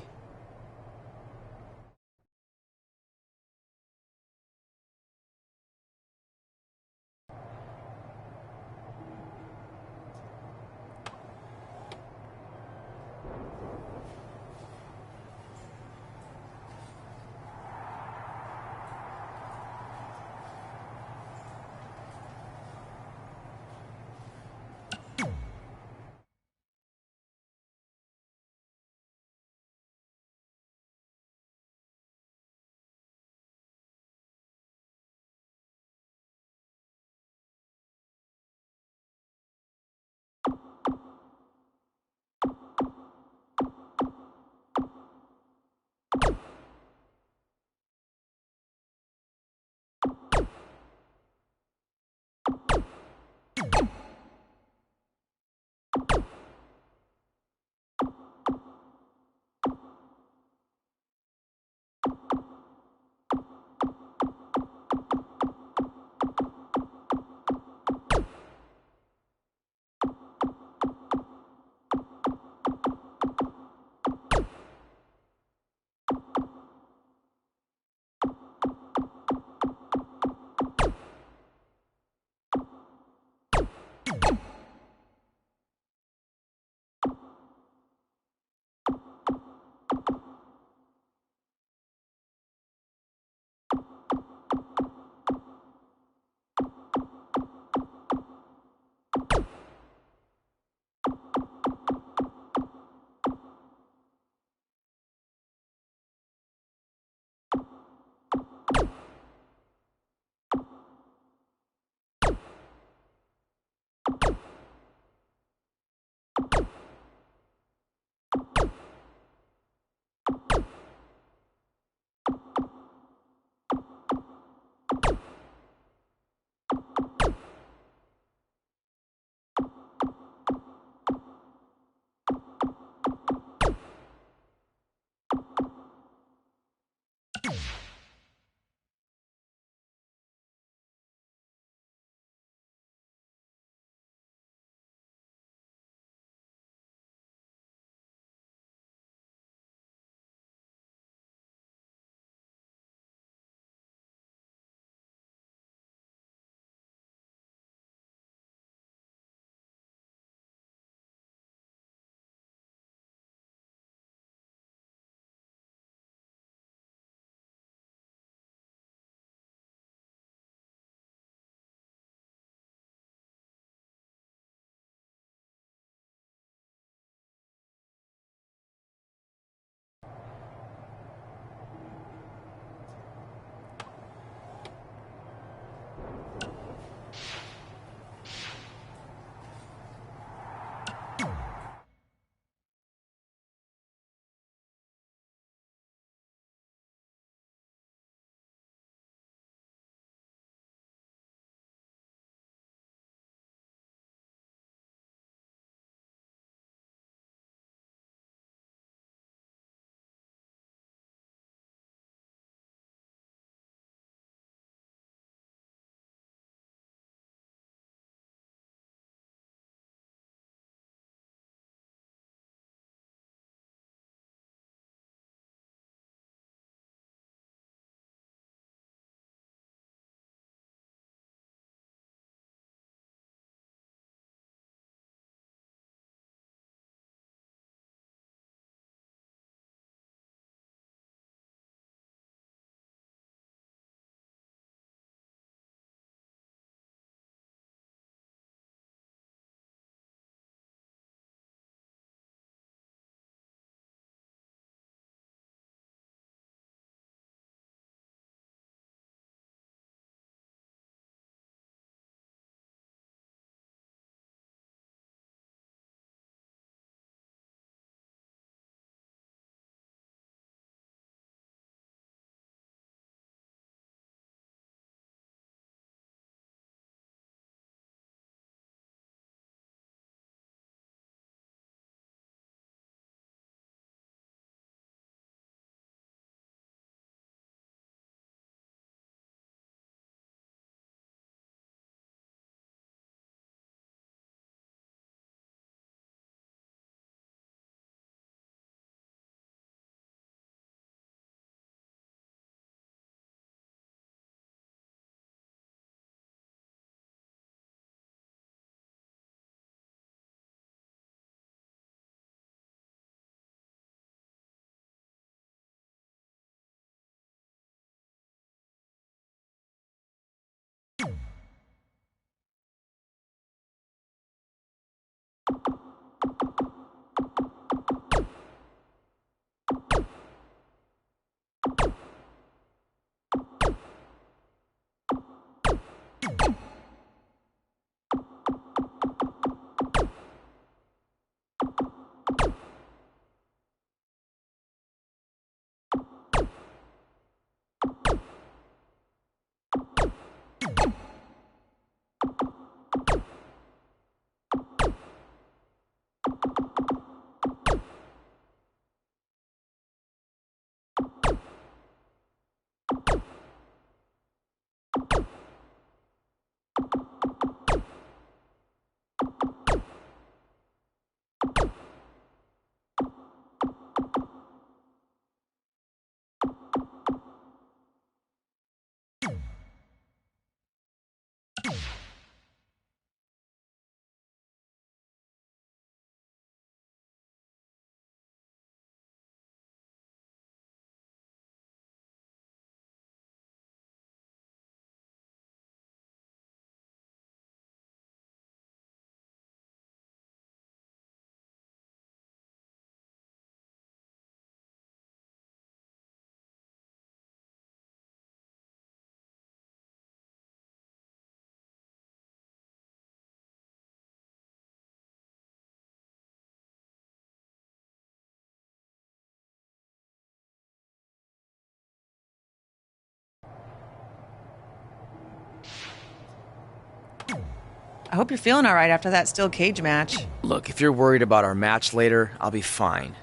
I hope you're feeling all right after that steel cage match. Look, if you're worried about our match later, I'll be fine.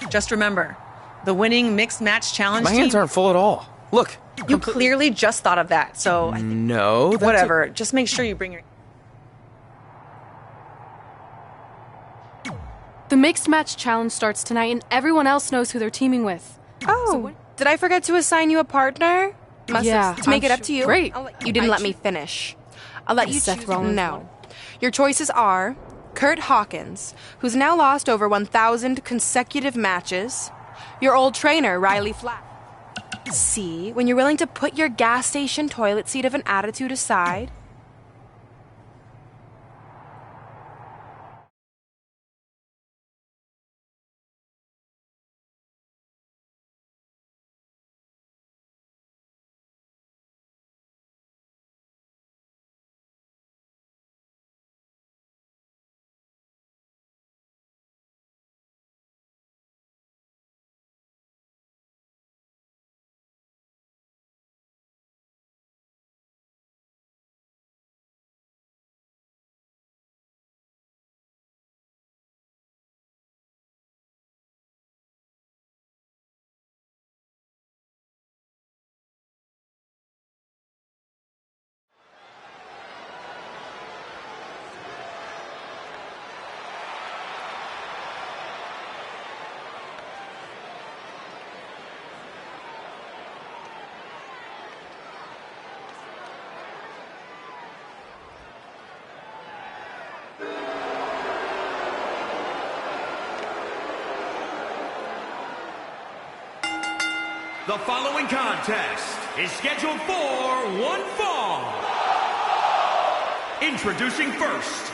Just remember, the winning mixed match challenge My hands aren't full at all. Look. You clearly just thought of that, so... No, that's whatever. Just make sure you bring your... The mixed match challenge starts tonight, and everyone else knows who they're teaming with. Oh, did I forget to assign you a partner? Yeah, To make I'm it up to you. Great. You didn't let me finish. I'll let you Seth choose. Rollins No. one. Your choices are Kurt Hawkins, who's now lost over 1,000 consecutive matches. Your old trainer, Riley Flack. See, when you're willing to put your gas station toilet seat of an attitude aside. The following contest is scheduled for one fall. Introducing first,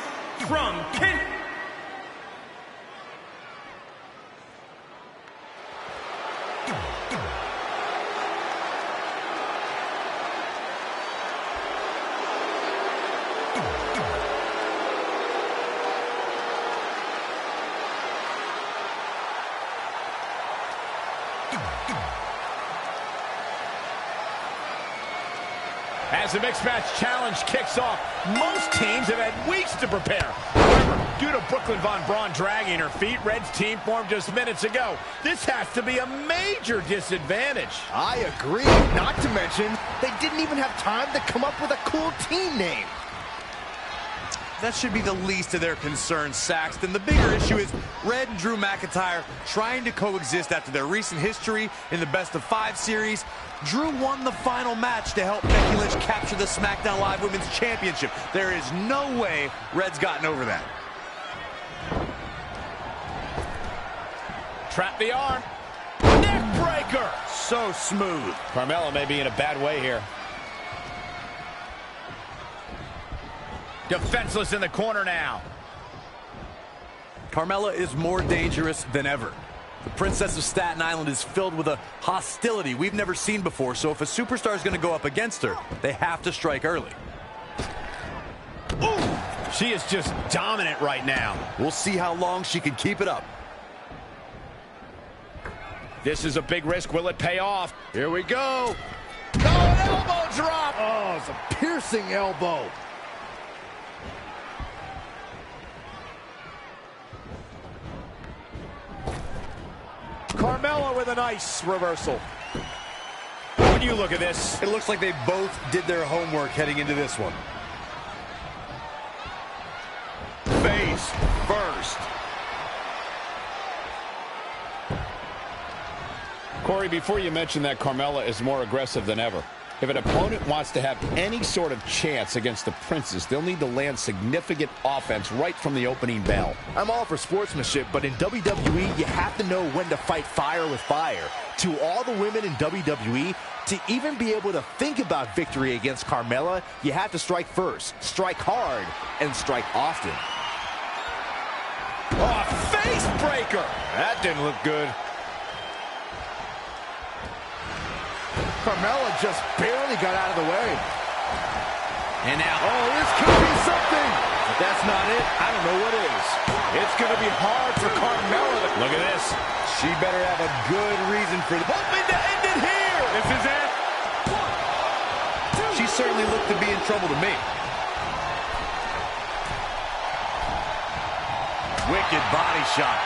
from Kent. As the mixed match challenge kicks off, most teams have had weeks to prepare. However, due to Brooklyn Von Braun dragging her feet, Red's team formed just minutes ago. This has to be a major disadvantage. I agree. Not to mention, they didn't even have time to come up with a cool team name. That should be the least of their concerns, Saxton. The bigger issue is Red and Drew McIntyre trying to coexist after their recent history in the best-of-5 series. Drew won the final match to help Becky Lynch capture the SmackDown Live Women's Championship. There is no way Red's gotten over that. Trap the arm. Neck breaker. So smooth. Carmella may be in a bad way here. Defenseless in the corner now. Carmella is more dangerous than ever. The Princess of Staten Island is filled with a hostility we've never seen before, so if a superstar is going to go up against her, they have to strike early. Ooh, she is just dominant right now. We'll see how long she can keep it up. This is a big risk. Will it pay off? Here we go. Oh, an elbow drop. Oh, it's a piercing elbow. Carmella with a nice reversal. When you look at this, it looks like they both did their homework heading into this one. face first. Corey, before you mention that Carmella is more aggressive than ever, if an opponent wants to have any sort of chance against the Princess, they'll need to land significant offense right from the opening bell. I'm all for sportsmanship, but in WWE, you have to know when to fight fire with fire. To all the women in WWE, to even be able to think about victory against Carmella, you have to strike first, strike hard, and strike often. Oh, face breaker! That didn't look good. Carmella just barely got out of the way. And now, oh, this could be something. If that's not it, I don't know what is. It's going to be hard for Carmella to... Look at this. She better have a good reason for... Hoping to end it here. This is it. She's certainly look to be in trouble to me. Wicked body shot.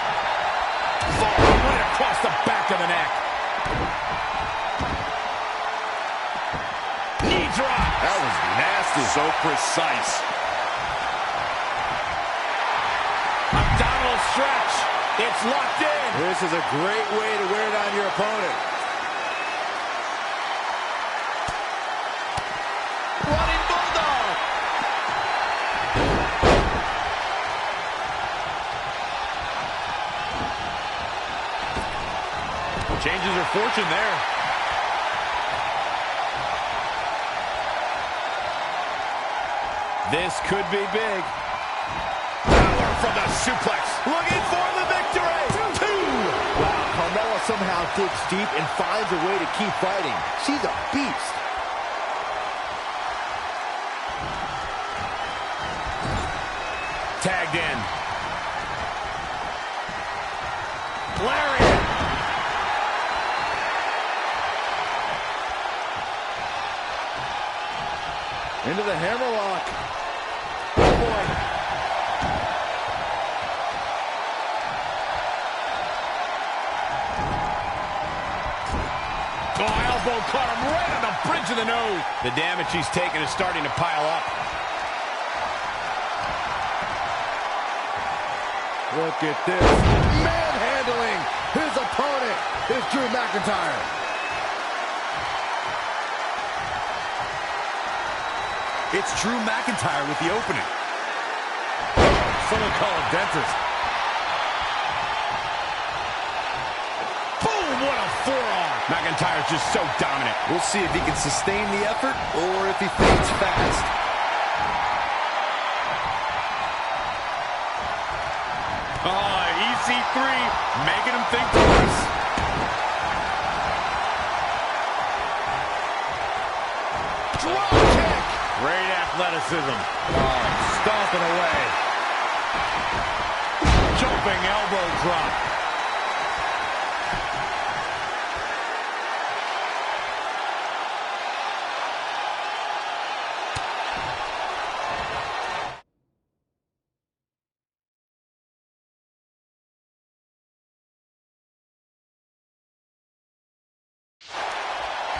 Right across the back of the neck. Knee drop. That was nasty. So precise. Abdominal stretch. It's locked in. This is a great way to wear down your opponent. Running bulldog. Changes her fortune there. This could be big. Power from the suplex. Looking for the victory. Two. Wow, Carmella somehow digs deep and finds a way to keep fighting. She's a beast. Tagged in. Lariat. Into the hammerlock. Oh, boy. Oh, elbow caught him right on the bridge of the nose. The damage he's taken is starting to pile up. Look at this. Manhandling his opponent is Drew McIntyre. It's Drew McIntyre with the opening. Someone call a dentist. Boom, what a forearm. McIntyre's just so dominant. We'll see if he can sustain the effort or if he fades fast. EC3 making him think twice. Drop kick. Great athleticism. Stomping away. Jumping elbow drop.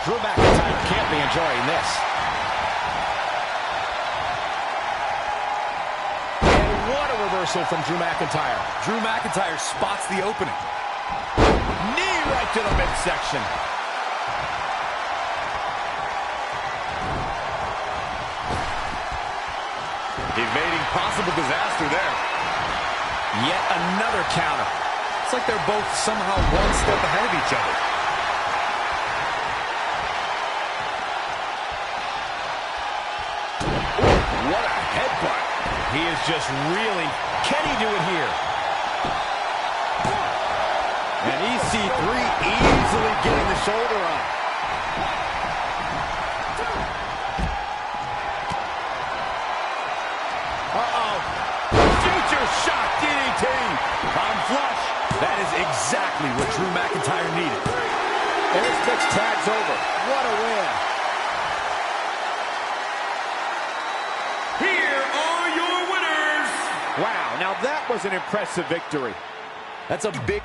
Drew McIntyre can't be enjoying this. And what a reversal from Drew McIntyre. Drew McIntyre spots the opening. Knee right to the midsection. Evading possible disaster there. Yet another counter. It's like they're both somehow one step ahead of each other. What a headbutt. He is just reeling. Can he do it here? And EC3 easily getting the shoulder up. Uh-oh. Future shock DDT. On flush. That is exactly what Drew McIntyre needed. And this next tag's over. What a win. Here are your winners. Wow, now that was an impressive victory. That's a big...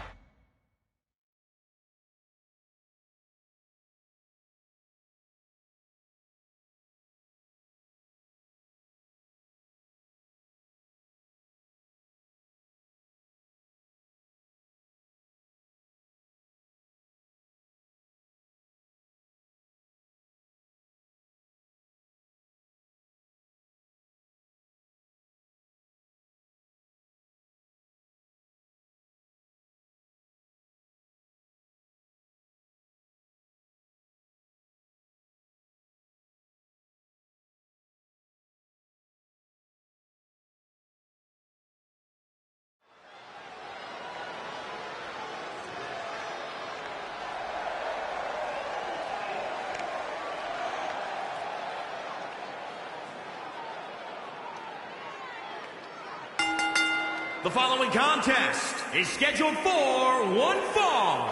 The following contest is scheduled for one fall.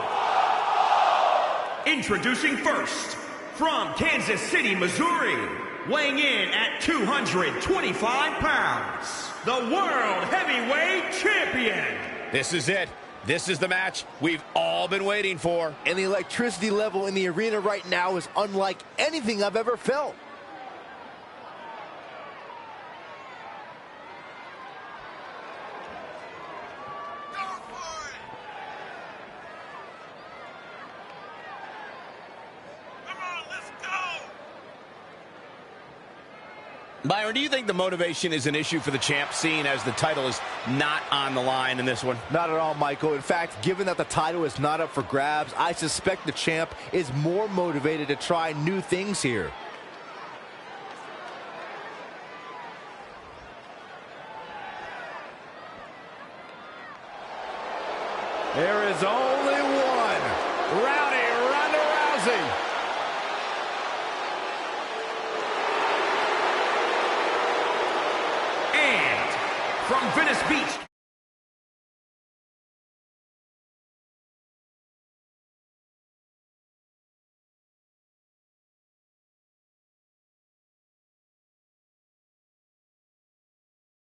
Introducing first, from Kansas City, Missouri, weighing in at 225 pounds, the World Heavyweight Champion. This is it. This is the match we've all been waiting for. And the electricity level in the arena right now is unlike anything I've ever felt. Byron, do you think the motivation is an issue for the champ, seeing as the title is not on the line in this one? Not at all, Michael. In fact, given that the title is not up for grabs, I suspect the champ is more motivated to try new things here. There is only one. Rowdy Ronda Rousey. From Venice Beach,